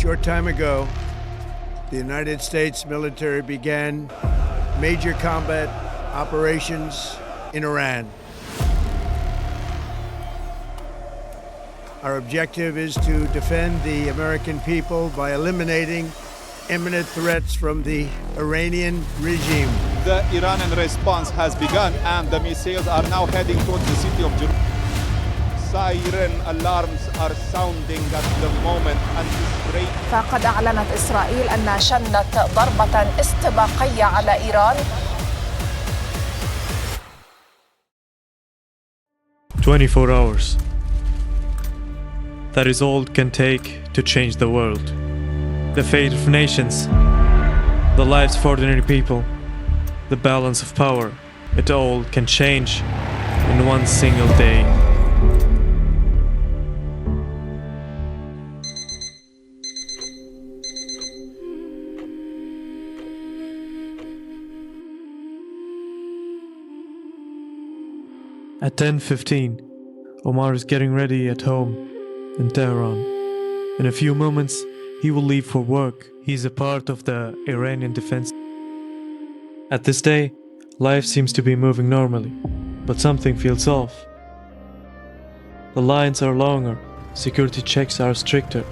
short time ago, the United States military began major combat operations in Iran. Our objective is to defend the American people by eliminating imminent threats from the Iranian regime. The Iranian response has begun and the missiles are now heading towards the city of Jerusalem. Siren alarms are sounding at the moment and فقد أعلنت إسرائيل أنها شنت ضربة استباقية على إيران. 24 hours. That is all it can take to change the world. The fate of nations, the lives of ordinary people, the balance of power, it all can change in one single day. At 10:15, Omar is getting ready at home in Tehran. In a few moments, he will leave for work. He's a part of the Iranian defense. At this day, life seems to be moving normally, but something feels off. The lines are longer, security checks are stricter,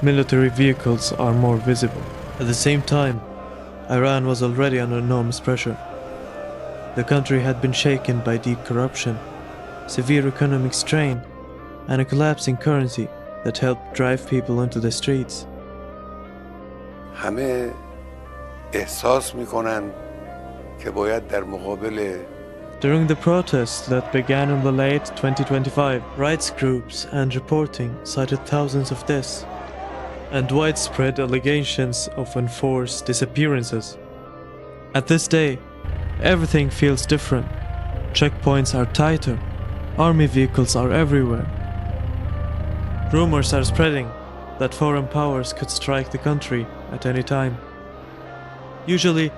military vehicles are more visible. At the same time, Iran was already under enormous pressure. The country had been shaken by deep corruption, severe economic strain, and a collapsing currency that helped drive people into the streets. همه احساس میکنن که باید در مقابل During the protests that began in the late 2025, rights groups and reporting cited thousands of deaths and widespread allegations of enforced disappearances. At this day, everything feels different. Checkpoints are tighter, army vehicles are everywhere. Rumors are spreading that foreign powers could strike the country at any time. Usually,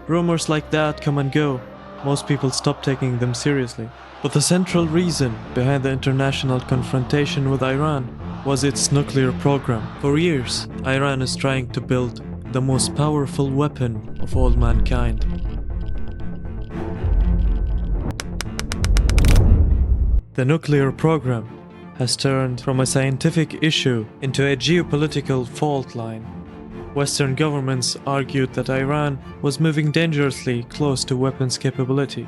rumors like that come and go. Most people stop taking them seriously. But the central reason behind the international confrontation with Iran was its nuclear program. For years, Iran is trying to build the most powerful weapon of all mankind. The nuclear program has turned from a scientific issue into a geopolitical fault line. Western governments argued that Iran was moving dangerously close to weapons capability,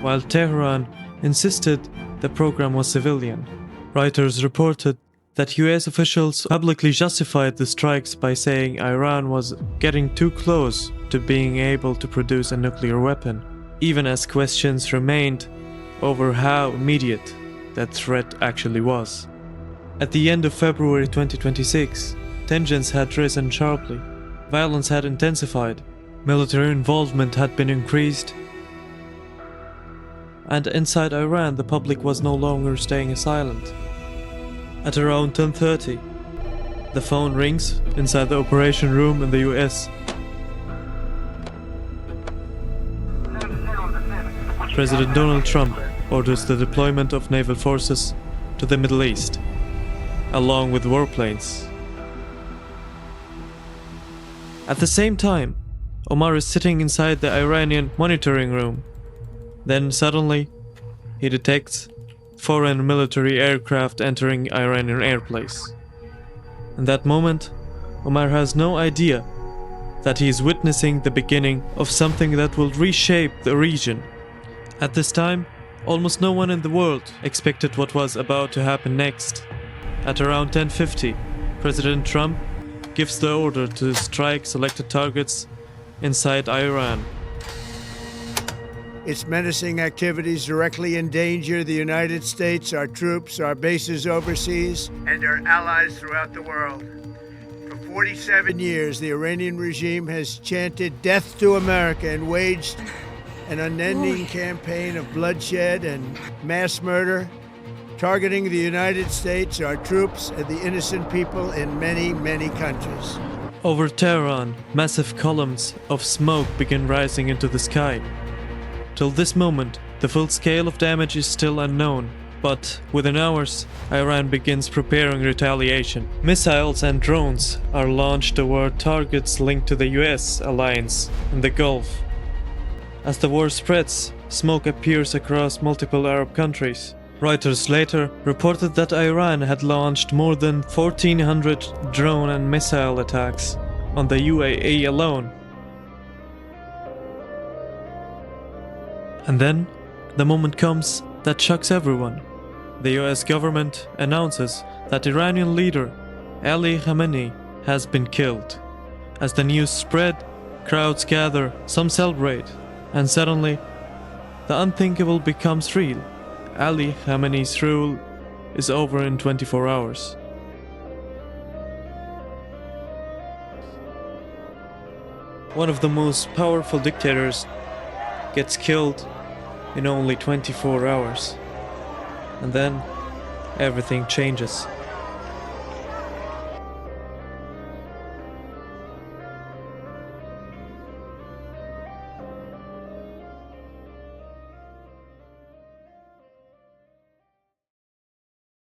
while Tehran insisted the program was civilian. Writers reported that US officials publicly justified the strikes by saying Iran was getting too close to being able to produce a nuclear weapon, even as questions remained over how immediate that threat actually was. At the end of February 2026, tensions had risen sharply, violence had intensified, military involvement had been increased, and inside Iran the public was no longer staying silent. At around 10:30, the phone rings inside the operation room in the US. President Donald Trump orders the deployment of naval forces to the Middle East, along with warplanes. At the same time, Omar is sitting inside the Iranian monitoring room. Then suddenly, he detects foreign military aircraft entering Iranian airspace. In that moment, Omar has no idea that he is witnessing the beginning of something that will reshape the region. At this time, almost no one in the world expected what was about to happen next. At around 10:50, President Trump gives the order to strike selected targets inside Iran. Its menacing activities directly endanger the United States, our troops, our bases overseas, and our allies throughout the world. For 47 years, the Iranian regime has chanted death to America and waged an unending campaign of bloodshed and mass murder, targeting the United States, our troops, and the innocent people in many, many countries. Over Tehran, massive columns of smoke begin rising into the sky. Till this moment, the full scale of damage is still unknown, But within hours, Iran begins preparing retaliation. Missiles and drones are launched toward targets linked to the US alliance in the Gulf. As the war spreads, smoke appears across multiple Arab countries. Reuters later reported that Iran had launched more than 1,400 drone and missile attacks on the UAE alone. And then, the moment comes that shocks everyone. The US government announces that Iranian leader Ali Khamenei has been killed. As the news spread, crowds gather, some celebrate, and suddenly, the unthinkable becomes real. Ali Khamenei's rule is over in 24 hours. One of the most powerful dictators gets killed in only 24 hours. And then everything changes.